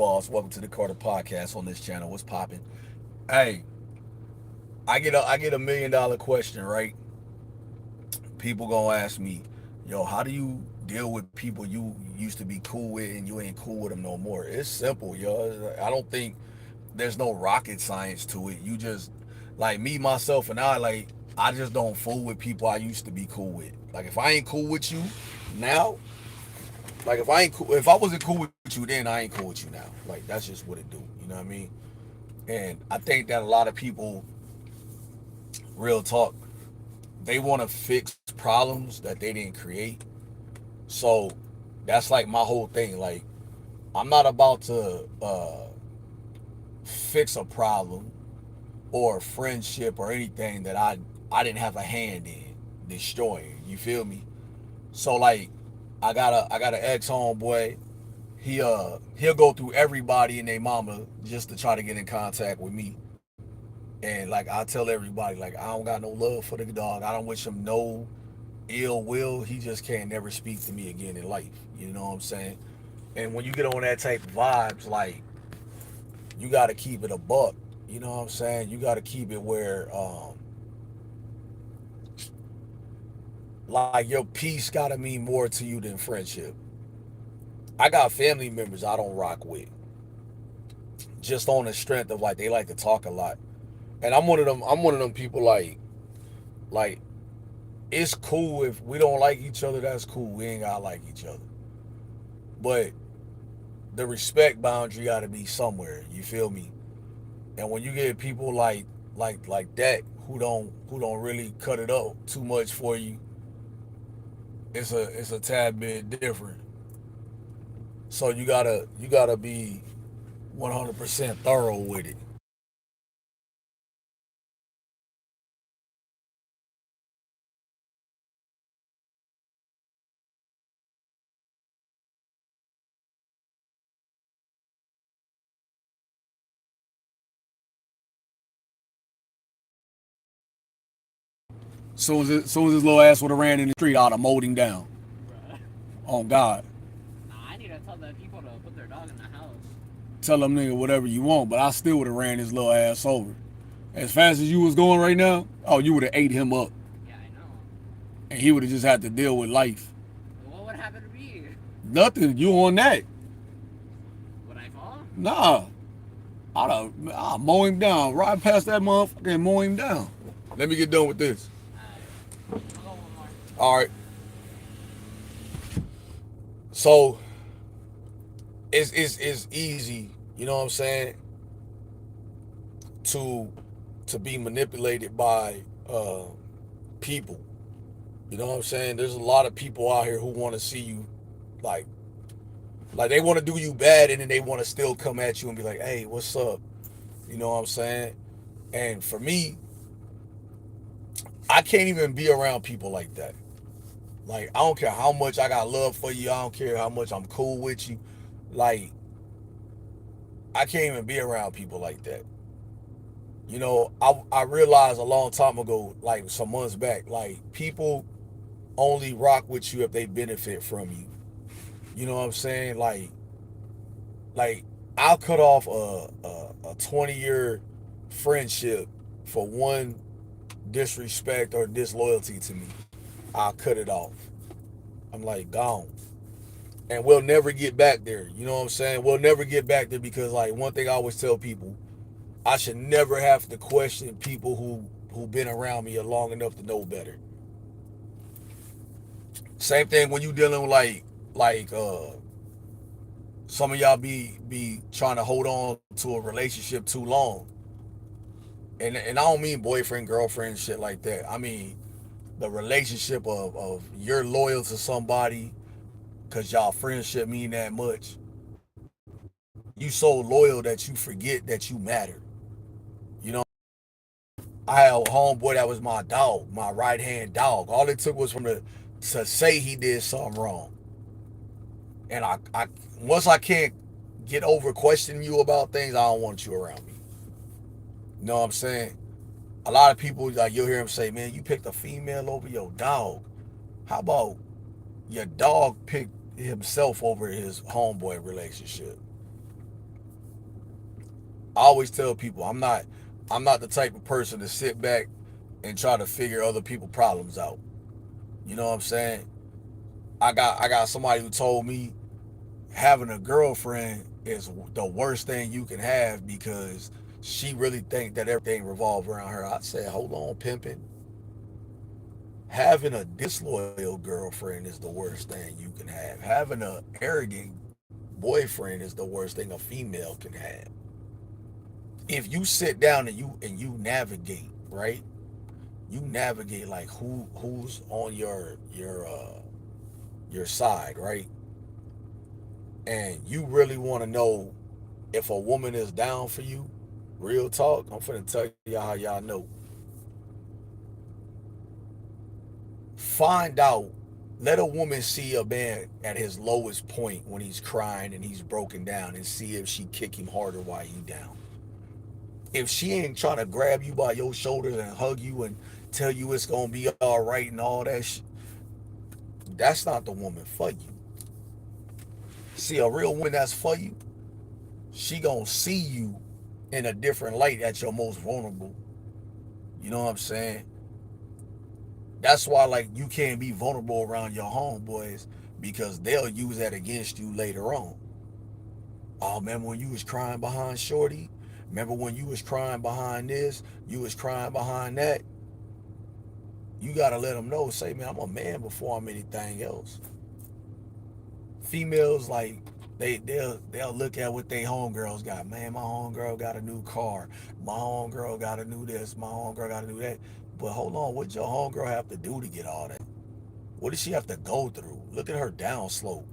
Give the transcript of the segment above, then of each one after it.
Boss. Welcome to the Carter Podcast on this channel. What's popping? Hey, I get a $1 million question, right? People gonna ask me, yo, how do you deal with people you used to be cool with and you ain't cool with them no more? It's simple, yo. I don't think there's no rocket science to it. You just like me, myself, and I just don't fool with people I used to be cool with. Like if I ain't cool with you now, like if I wasn't cool with you then, I ain't cool with you now. Like that's just what it do. You know what I mean? And I think that a lot of people, real talk, they want to fix problems that they didn't create. So that's like my whole thing. Like I'm not about to fix a problem or a friendship or anything that I didn't have a hand in destroying. You feel me? So like I got an ex homeboy. He'll go through everybody and their mama just to try to get in contact with me. And like I tell everybody, like I don't got no love for the dog. I don't wish him no ill will. He just can't never speak to me again in life. You know what I'm saying? And when you get on that type of vibes, like you got to keep it a buck. You know what I'm saying? You got to keep it where, like your peace got to mean more to you than friendship. I got family members I don't rock with, just on the strength of like they like to talk a lot, and I'm one of them. I'm one of them people like it's cool if we don't like each other. That's cool. We ain't gotta like each other, but the respect boundary got to be somewhere. You feel me? And when you get people like that who don't really cut it up too much for you, it's a tad bit different. So you gotta be 100% thorough with it. Soon as his little ass would have ran in the street, I'd have mowed him down. Bruh. On God, Nah, I need to tell the people to put their dog in the house. tell them nigga whatever you want, but I still would have ran his little ass over. As fast as you was going right now, oh, you would have ate him up, Yeah, I know. and he would have just had to deal with life. What would happen to me? Nothing. You on that? Would I fall? Nah. I'll mow him down. Ride past that motherfucker and mow him down. Let me get done with this. Alright. I'll go one more. All right. So it's easy, you know what I'm saying, to to be manipulated by people. You know what I'm saying? There's a lot of people out here who want to see you like like they want to do you bad and then they want to still come at you and be like, "Hey, what's up?" You know what I'm saying? And for me, I can't even be around people like that. Like I don't care how much I got love for you. I don't care how much I'm cool with you. Like I can't even be around people like that. You know, I realized a long time ago, like some months back, like people only rock with you if they benefit from you. You know what I'm saying? Like I'll cut off a 20-year friendship for one disrespect or disloyalty to me. I'll cut it off. I'm like gone. And we'll never get back there. You know what I'm saying? We'll never get back there because like one thing I always tell people, I should never have to question people who been around me long enough to know better. Same thing when you dealing with like some of y'all be trying to hold on to a relationship too long. And I don't mean boyfriend, girlfriend, shit like that. I mean the relationship of you're loyal to somebody because y'all friendship mean that much. You so loyal that you forget that you matter. You know, I had a homeboy that was my dog, my right hand dog. All it took was from the to say he did something wrong. And I once I can't get over questioning you about things, I don't want you around me. You know what I'm saying? A lot of people like you'll hear him say, "Man, you picked a female over your dog. How about your dog picked himself over his homeboy relationship?" I always tell people I'm not the type of person to sit back and try to figure other people's problems out. You know what I'm saying? I got somebody who told me having a girlfriend is the worst thing you can have because she really think that everything revolves around her. I said, hold on, pimping. Having a disloyal girlfriend is the worst thing you can have. Having a arrogant boyfriend is the worst thing a female can have. If you sit down and you navigate, right? You navigate like who's on your side, right? And you really want to know if a woman is down for you, real talk, I'm finna tell y'all how y'all know. Find out, let a woman see a man at his lowest point when he's crying and he's broken down and see if she kick him harder while he down. If she ain't trying to grab you by your shoulders and hug you and tell you it's gonna be all right and all that that's not the woman for you. See, a real woman that's for you, she gonna see you in a different light at your most vulnerable. You know what I'm saying? That's why like you can't be vulnerable around your homeboys because they'll use that against you later on. Oh, remember when you was crying behind Shorty? Remember when you was crying behind this? You was crying behind that? You gotta let them know. Say, man, I'm a man before I'm anything else. Females like they'll look at what they homegirls got. Man, my homegirl got a new car. My homegirl got a new this. My homegirl got a new that. But hold on, what your homegirl have to do to get all that? What does she have to go through? Look at her down slope.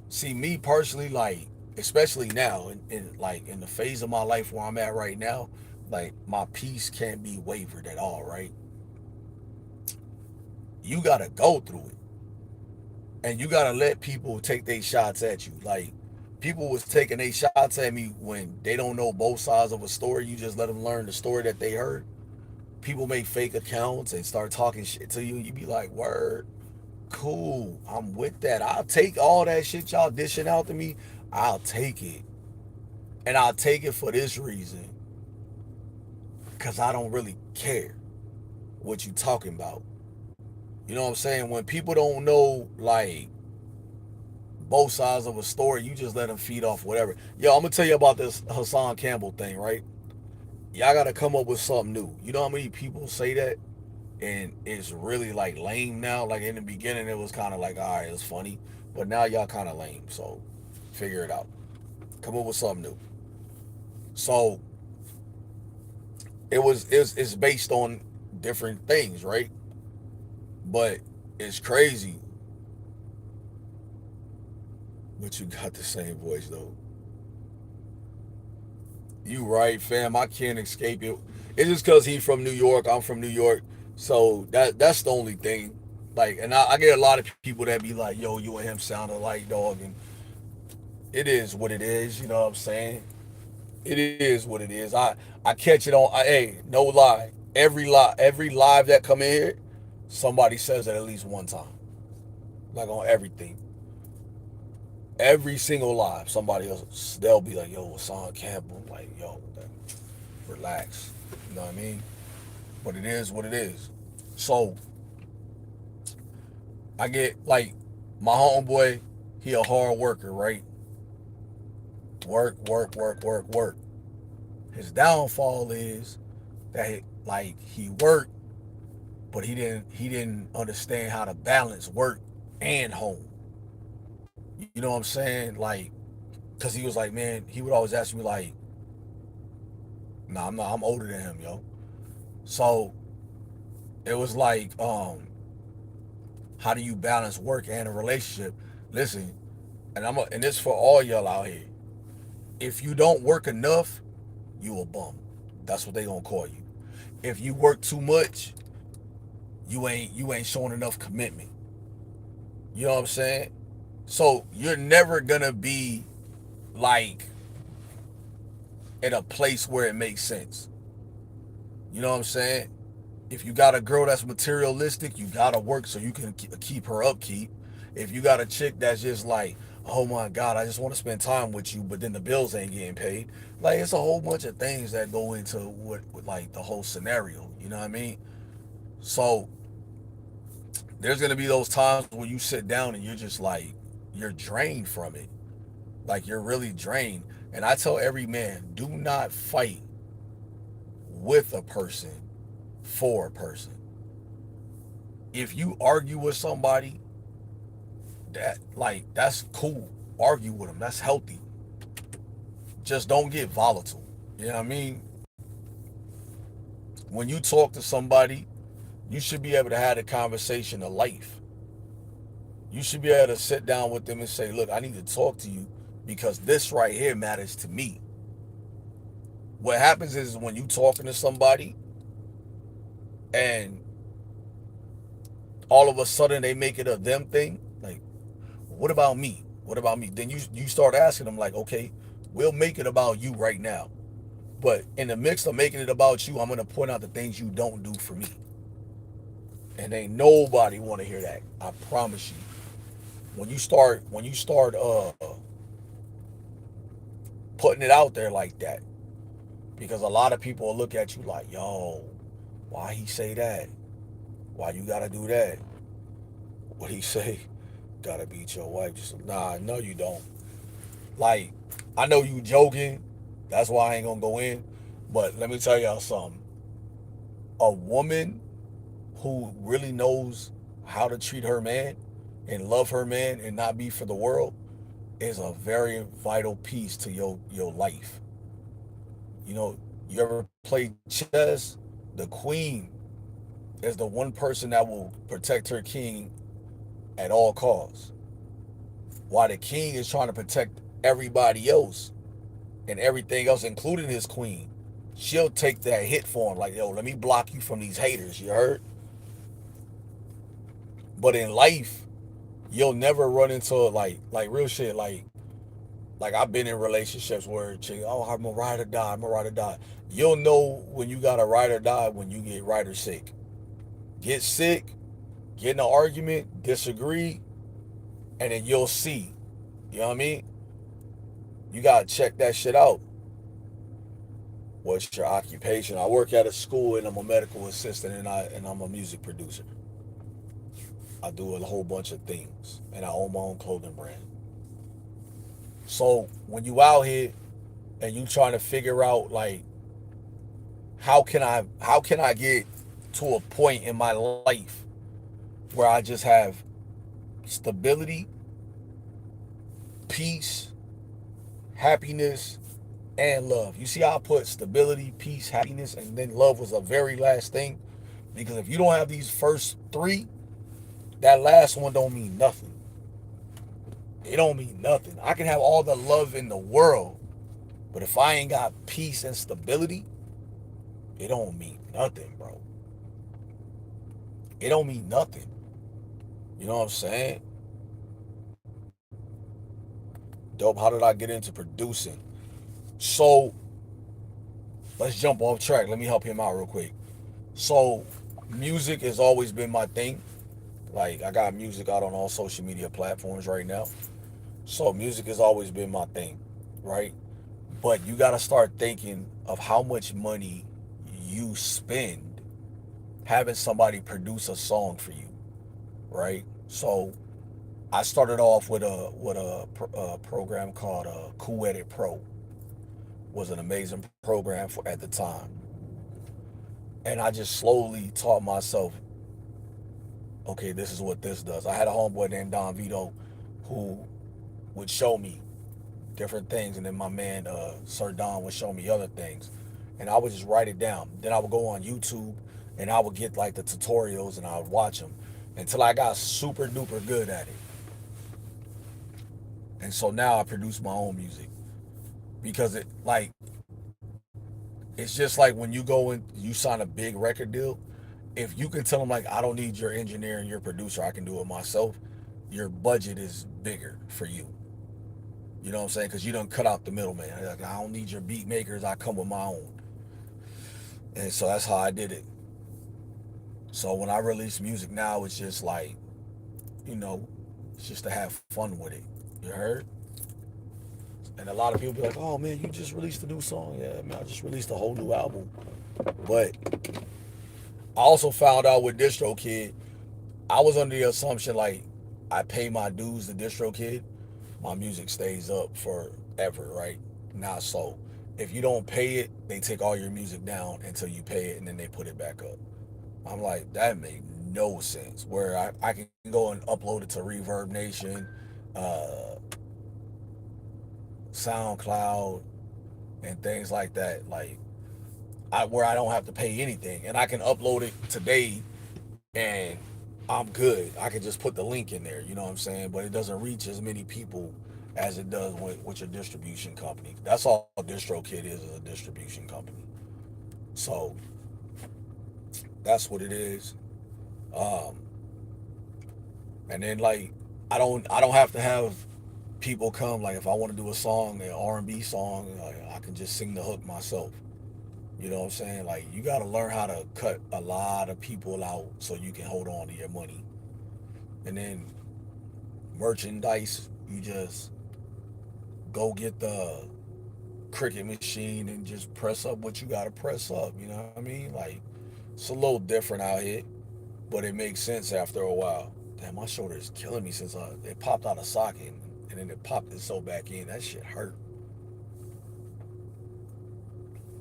See, me personally, like, especially now, in the phase of my life where I'm at right now, like my peace can't be wavered at all, right? You gotta go through it. And you gotta let people take their shots at you. Like people was taking their shots at me when they don't know both sides of a story. You just let them learn the story that they heard. People make fake accounts and start talking shit to you. You be like, word, cool, I'm with that. I'll take all that shit y'all dishing out to me. I'll take it. And I'll take it for this reason. Because I don't really care what you talking about. You know what I'm saying? When people don't know, like, both sides of a story, you just let them feed off whatever. Yo, I'm going to tell you about this Hassan Campbell thing, right? Y'all got to come up with something new. You know how many people say that? And it's really, like, lame now. Like, in the beginning, it was kind of like, all right, it's funny. But now y'all kind of lame. So, figure it out. Come up with something new. So, it's based on different things, right? But it's crazy. But you got the same voice though. You right, fam. I can't escape it. It's just cause he's from New York. I'm from New York. So that's the only thing. Like, and I get a lot of people that be like, yo, you and him sound alike, dog. And it is what it is, you know what I'm saying? It is what it is. I catch it on hey, no lie. Every live that come in here, somebody says it at least one time. Like on everything. Every single live, somebody else they'll be like, "Yo, Hassan Campbell," like, "Yo, relax," you know what I mean? But it is what it is. So I get like my homeboy, he a hard worker, right? Work, work, work, work, work. His downfall is that like he worked, but he didn't understand how to balance work and home. You know what I'm saying? Like, cause he was like, man, he would always ask me like, "Nah, I'm not. I'm older than him, yo." So it was like, how do you balance work and a relationship? Listen, and this for all y'all out here. If you don't work enough, you a bum. That's what they gonna call you. If you work too much, you ain't showing enough commitment. You know what I'm saying? So you're never gonna be like at a place where it makes sense. You know what I'm saying? If you got a girl that's materialistic, you gotta work so you can keep her upkeep. If you got a chick that's just like, oh my God, I just want to spend time with you, but then the bills ain't getting paid. Like it's a whole bunch of things that go into what like the whole scenario. You know what I mean? So there's gonna be those times where you sit down and you're just like you're drained from it. Like you're really drained. And I tell every man, do not fight with a person for a person. If you argue with somebody, that's cool. Argue with them. That's healthy. Just don't get volatile. You know what I mean? When you talk to somebody, you should be able to have a conversation of life. You should be able to sit down with them and say, look, I need to talk to you because this right here matters to me. What happens is when you talking to somebody and all of a sudden they make it a them thing, like, what about me? What about me? Then you start asking them like, okay, we'll make it about you right now. But in the mix of making it about you, I'm gonna point out the things you don't do for me. And ain't nobody wanna hear that. I promise you. When you start putting it out there like that, because a lot of people will look at you like, yo, why he say that? Why you gotta do that? What he say? Gotta beat your wife. Just nah, no you don't. Like, I know you joking. That's why I ain't gonna go in. But let me tell y'all something. A woman who really knows how to treat her man and love her man and not be for the world is a very vital piece to your life. You know, you ever play chess? The queen is the one person that will protect her king at all costs. While the king is trying to protect everybody else and everything else, including his queen. She'll take that hit for him, like, yo, let me block you from these haters, you heard? But in life, you'll never run into like real shit, like I've been in relationships where chick, oh, I'm a ride or die, I'm a ride or die. You'll know when you got a ride or die when you get right or sick. Get sick, get in an argument, disagree, and then you'll see. You know what I mean? You gotta check that shit out. What's your occupation? I work at a school and I'm a medical assistant and I'm a music producer. I do a whole bunch of things and I own my own clothing brand. So when you out here and you trying to figure out like how can I get to a point in my life where I just have stability, peace, happiness, and love. You see how I put stability, peace, happiness, and then love was the very last thing? Because if you don't have these first three, that last one don't mean nothing. It don't mean nothing. I can have all the love in the world, but if I ain't got peace and stability, it don't mean nothing, bro. It don't mean nothing. You know what I'm saying? Dope. How did I get into producing? So let's jump off track. Let me help him out real quick. So music has always been my thing. Like I got music out on all social media platforms right now. So music has always been my thing, right? But you got to start thinking of how much money you spend having somebody produce a song for you, right? So I started off with a program called Cool Edit Pro. Was an amazing program for at the time, and I just slowly taught myself, okay, this is what this does. I had a homeboy named Don Vito who would show me different things, and then my man Sir Don would show me other things, and I would just write it down. Then I would go on YouTube, and I would get like the tutorials, and I would watch them until I got super duper good at it. And so now I produce my own music because it's just like when you go and you sign a big record deal. If you can tell them like I don't need your engineer and your producer, I can do it myself. Your budget is bigger for you. You know what I'm saying? Because you don't cut out the middleman. Like, I don't need your beat makers. I come with my own. And so that's how I did it. So when I release music now, it's just like, you know, it's just to have fun with it. You heard? And a lot of people be like, "Oh man, you just released a new song." Yeah, man, I just released a whole new album. But I also found out with DistroKid, I was under the assumption like I pay my dues to DistroKid, my music stays up forever, right? Not so. If you don't pay it, they take all your music down until you pay it and then they put it back up. I'm like, that made no sense. Where I can go and upload it to Reverb Nation, uh, SoundCloud, and things like that. Like where I don't have to pay anything, and I can upload it today, and I'm good. I can just put the link in there. You know what I'm saying? But it doesn't reach as many people as it does with your distribution company. That's all DistroKid is a distribution company. So that's what it is. Um, and then like I don't have to have people come. Like if I want to do a song, an R&B song, like, I can just sing the hook myself. You know what I'm saying? Like you got to learn how to cut a lot of people out so you can hold on to your money. And then merchandise, you just go get the Cricut machine and just press up what you got to press up. You know what I mean? Like it's a little different out here, but it makes sense after a while. Damn, my shoulder is killing me since it popped out of socket and then it popped itself back in. That shit hurt.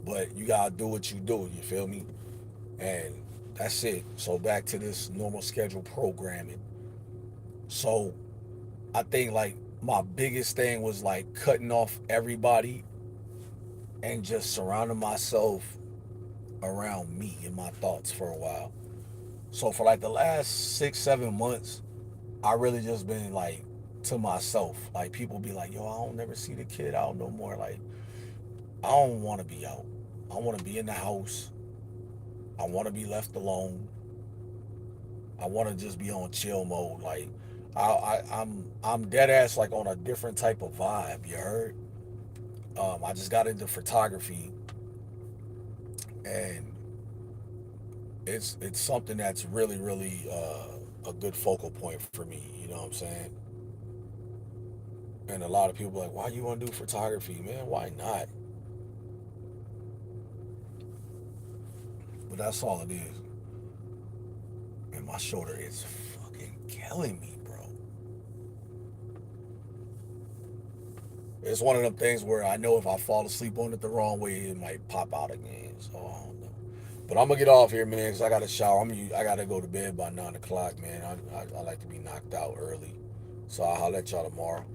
But you gotta do what you do. You feel me? And that's it. So back to this normal schedule programming. So I think like my biggest thing was like cutting off everybody and just surrounding myself around me and my thoughts for a while. So for like the last 6, 7 months, I really just been like to myself. Like people be like, yo, I don't never see the kid out no more. Like I don't want to be out. I want to be in the house. I want to be left alone. I want to just be on chill mode. Like I'm dead ass like on a different type of vibe. You heard? I just got into photography, and it's something that's really a good focal point for me. You know what I'm saying? And a lot of people are like, why you want to do photography, man? Why not? But that's all it is. And my shoulder is fucking killing me, bro. It's one of them things where I know if I fall asleep on it the wrong way, it might pop out again. So I don't know. But I'm gonna get off here, man, because I got to shower. I gotta go to bed by 9 o'clock, man. I like to be knocked out early. So I'll let y'all tomorrow.